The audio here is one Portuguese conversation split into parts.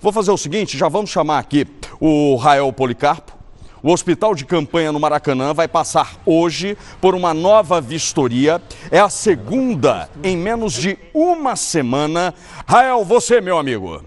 Vou fazer o seguinte, já vamos chamar aqui o Rael Policarpo. O Hospital de Campanha no Maracanã vai passar hoje por uma nova vistoria. É a segunda em menos de uma semana. Rael, você, meu amigo.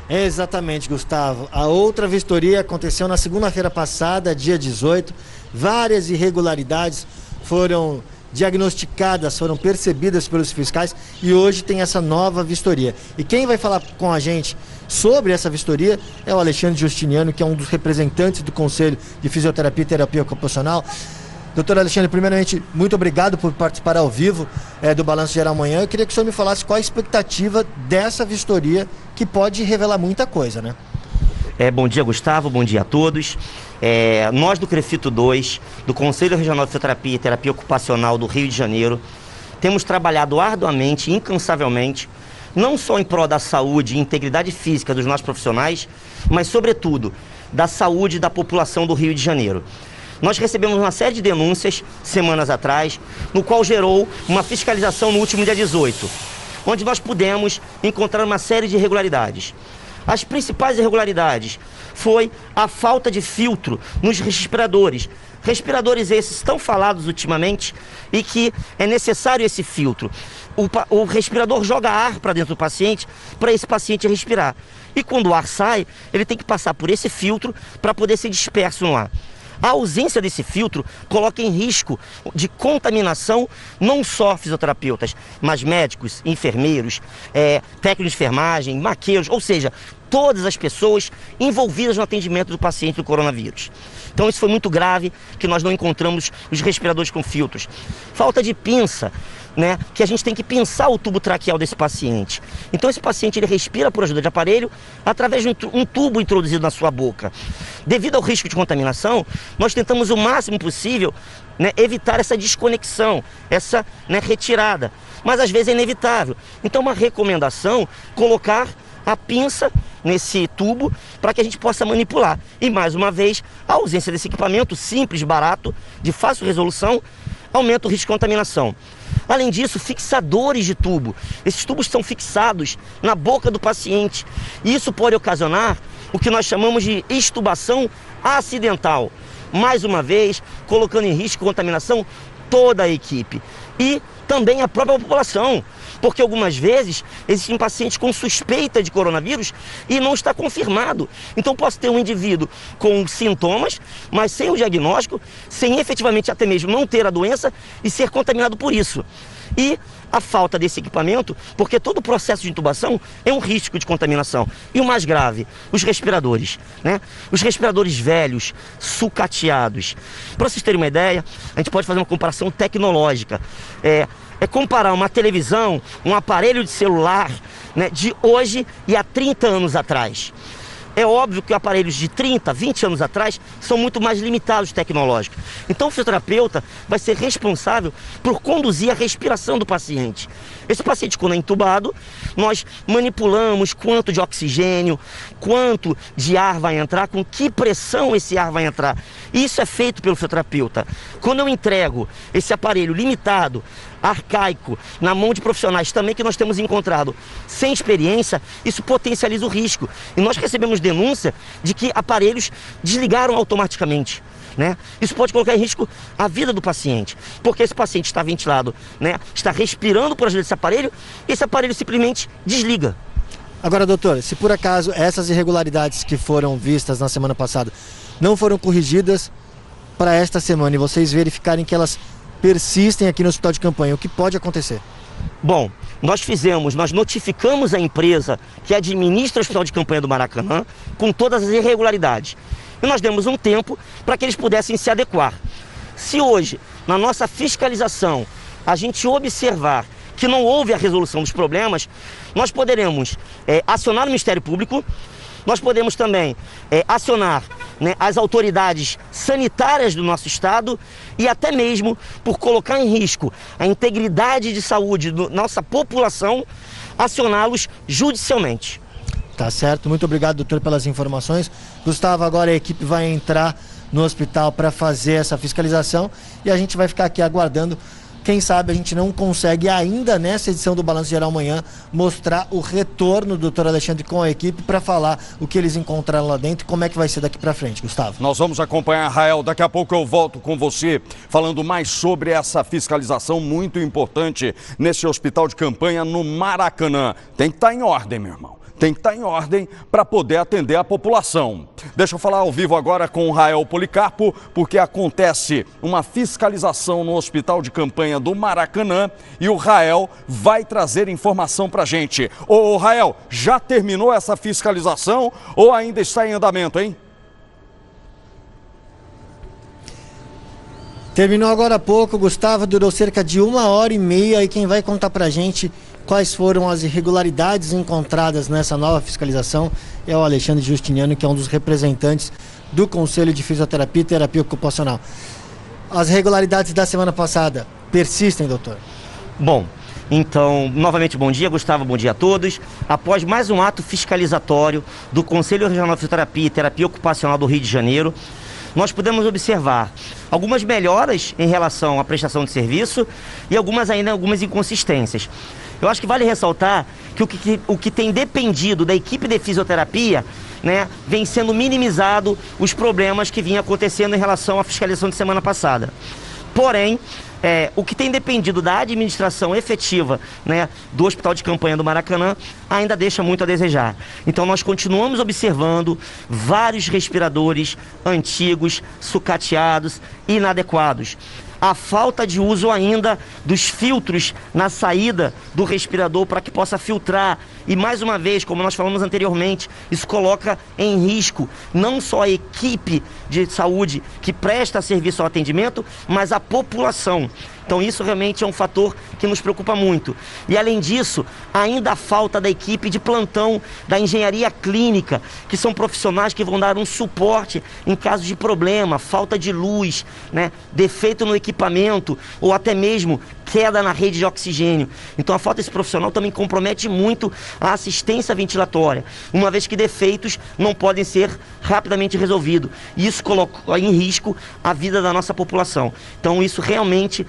Exatamente, Gustavo. A outra vistoria aconteceu na segunda-feira passada, dia 18. Várias irregularidades foram diagnosticadas, foram percebidas pelos fiscais e hoje tem essa nova vistoria. E quem vai falar com a gente sobre essa vistoria é o Alexandre Justiniano, que é um dos representantes do Conselho de Fisioterapia e Terapia Ocupacional. Doutor Alexandre, primeiramente, muito obrigado por participar ao vivo do Balanço Geral Amanhã. Eu queria que o senhor me falasse qual a expectativa dessa vistoria, que pode revelar muita coisa, né? Bom dia, Gustavo, bom dia a todos. Nós do CREFITO 2, do Conselho Regional de Fisioterapia e Terapia Ocupacional do Rio de Janeiro, temos trabalhado arduamente, incansavelmente, não só em prol da saúde e integridade física dos nossos profissionais, mas, sobretudo, da saúde da população do Rio de Janeiro. Nós recebemos uma série de denúncias, semanas atrás, no qual gerou uma fiscalização no último dia 18, onde nós pudemos encontrar uma série de irregularidades. As principais irregularidades foi a falta de filtro nos respiradores. Respiradores esses tão falados ultimamente e que é necessário esse filtro. O respirador joga ar para dentro do paciente, para esse paciente respirar. E quando o ar sai, ele tem que passar por esse filtro para poder ser disperso no ar. A ausência desse filtro coloca em risco de contaminação não só fisioterapeutas, mas médicos, enfermeiros, técnicos de enfermagem, maqueiros, ou seja, todas as pessoas envolvidas no atendimento do paciente do coronavírus. Então isso foi muito grave, que nós não encontramos os respiradores com filtros. Falta de pinça, né, que a gente tem que pinçar o tubo traqueal desse paciente. Então esse paciente ele respira por ajuda de aparelho através de um tubo introduzido na sua boca. Devido ao risco de contaminação, nós tentamos o máximo possível, né, evitar essa desconexão, essa, né, retirada. Mas às vezes é inevitável. Então uma recomendação, colocar a pinça nesse tubo para que a gente possa manipular. E mais uma vez, a ausência desse equipamento simples, barato, de fácil resolução, aumenta o risco de contaminação. Além disso, fixadores de tubo. Esses tubos são fixados na boca do paciente. E isso pode ocasionar o que nós chamamos de extubação acidental. Mais uma vez, colocando em risco de contaminação toda a equipe. E também a própria população. Porque algumas vezes existem pacientes com suspeita de coronavírus e não está confirmado. Então posso ter um indivíduo com sintomas, mas sem o diagnóstico, sem efetivamente até mesmo não ter a doença e ser contaminado por isso. E a falta desse equipamento, porque todo o processo de intubação é um risco de contaminação. E o mais grave, os respiradores, né? Os respiradores velhos, sucateados. Para vocês terem uma ideia, a gente pode fazer uma comparação tecnológica. É comparar uma televisão, um aparelho de celular, né, de hoje e há 30 anos atrás. É óbvio que aparelhos de 30, 20 anos atrás são muito mais limitados tecnológicos. Então o fisioterapeuta vai ser responsável por conduzir a respiração do paciente. Esse paciente, quando é intubado, nós manipulamos quanto de oxigênio, quanto de ar vai entrar, com que pressão esse ar vai entrar. Isso é feito pelo fisioterapeuta. Quando eu entrego esse aparelho limitado, arcaico, na mão de profissionais também que nós temos encontrado sem experiência, isso potencializa o risco. E nós recebemos denúncia de que aparelhos desligaram automaticamente, né? Isso pode colocar em risco a vida do paciente, porque esse paciente está ventilado, né? Está respirando por ajuda desse aparelho e esse aparelho simplesmente desliga. Agora, doutor, se por acaso essas irregularidades que foram vistas na semana passada não foram corrigidas para esta semana e vocês verificarem que elas persistem aqui no hospital de campanha, o que pode acontecer? Bom, nós notificamos a empresa que administra o hospital de campanha do Maracanã com todas as irregularidades. E nós demos um tempo para que eles pudessem se adequar. Se hoje, na nossa fiscalização, a gente observar que não houve a resolução dos problemas, nós poderemos acionar o Ministério Público, nós podemos também acionar, né, as autoridades sanitárias do nosso estado e até mesmo, por colocar em risco a integridade de saúde da nossa população, acioná-los judicialmente. Tá certo, muito obrigado, doutor, pelas informações. Gustavo, agora a equipe vai entrar no hospital para fazer essa fiscalização e a gente vai ficar aqui aguardando Quem sabe a gente não consegue ainda nessa edição do Balanço Geral amanhã mostrar o retorno do Dr. Alexandre com a equipe para falar o que eles encontraram lá dentro e como é que vai ser daqui para frente, Gustavo. Nós vamos acompanhar, Rael. Daqui a pouco eu volto com você falando mais sobre essa fiscalização muito importante nesse hospital de campanha no Maracanã. Tem que estar em ordem, meu irmão. Tem que estar em ordem para poder atender a população. Deixa eu falar ao vivo agora com o Rael Policarpo, porque acontece uma fiscalização no hospital de campanha do Maracanã e o Rael vai trazer informação para a gente. Ô Rael, já terminou essa fiscalização ou ainda está em andamento, hein? Terminou agora há pouco, Gustavo, durou cerca de 1h30 e quem vai contar pra gente quais foram as irregularidades encontradas nessa nova fiscalização é o Alexandre Justiniano, que é um dos representantes do Conselho de Fisioterapia e Terapia Ocupacional. As irregularidades da semana passada persistem, doutor? Bom, então, novamente bom dia, Gustavo, bom dia a todos. Após mais um ato fiscalizatório do Conselho Regional de Fisioterapia e Terapia Ocupacional do Rio de Janeiro, nós podemos observar algumas melhoras em relação à prestação de serviço e algumas inconsistências. Eu acho que vale ressaltar que o que tem dependido da equipe de fisioterapia, né, vem sendo minimizado os problemas que vinham acontecendo em relação à fiscalização de semana passada. Porém, o que tem dependido da administração efetiva, né, do Hospital de Campanha do Maracanã ainda deixa muito a desejar. Então nós continuamos observando vários respiradores antigos, sucateados, inadequados. A falta de uso ainda dos filtros na saída do respirador para que possa filtrar. E mais uma vez, como nós falamos anteriormente, isso coloca em risco não só a equipe de saúde que presta serviço ao atendimento, mas a população. Então isso realmente é um fator que nos preocupa muito. E além disso, ainda a falta da equipe de plantão da engenharia clínica, que são profissionais que vão dar um suporte em caso de problema, falta de luz, né, defeito no equipamento ou até mesmo queda na rede de oxigênio. Então a falta desse profissional também compromete muito a assistência ventilatória, uma vez que defeitos não podem ser rapidamente resolvidos. E isso coloca em risco a vida da nossa população. Então isso realmente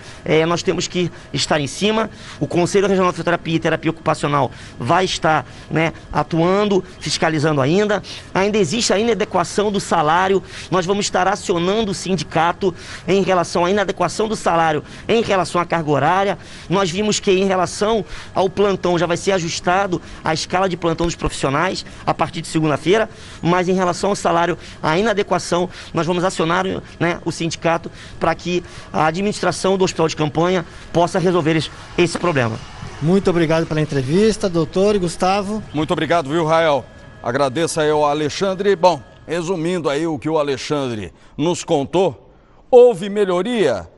nós temos que estar em cima. O Conselho Regional de Fisioterapia e Terapia Ocupacional vai estar, né, atuando, fiscalizando ainda. Ainda existe a inadequação do salário. Nós vamos estar acionando o sindicato em relação à inadequação do salário em relação à carga horária. Nós vimos que em relação ao plantão já vai ser ajustado a escala de plantão dos profissionais a partir de segunda-feira, mas em relação ao salário, a inadequação, nós vamos acionar, né, o sindicato para que a administração do Hospital de Campanha possa resolver esse problema. Muito obrigado pela entrevista, doutor e Gustavo. Muito obrigado, viu, Rael? Agradeço aí ao Alexandre. Bom, resumindo aí o que o Alexandre nos contou, houve melhoria?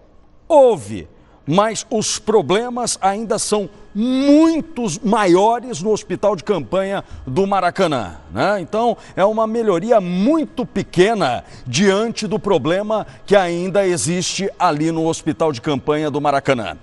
Houve. Mas os problemas ainda são muitos maiores no hospital de campanha do Maracanã, né? Então é uma melhoria muito pequena diante do problema que ainda existe ali no hospital de campanha do Maracanã.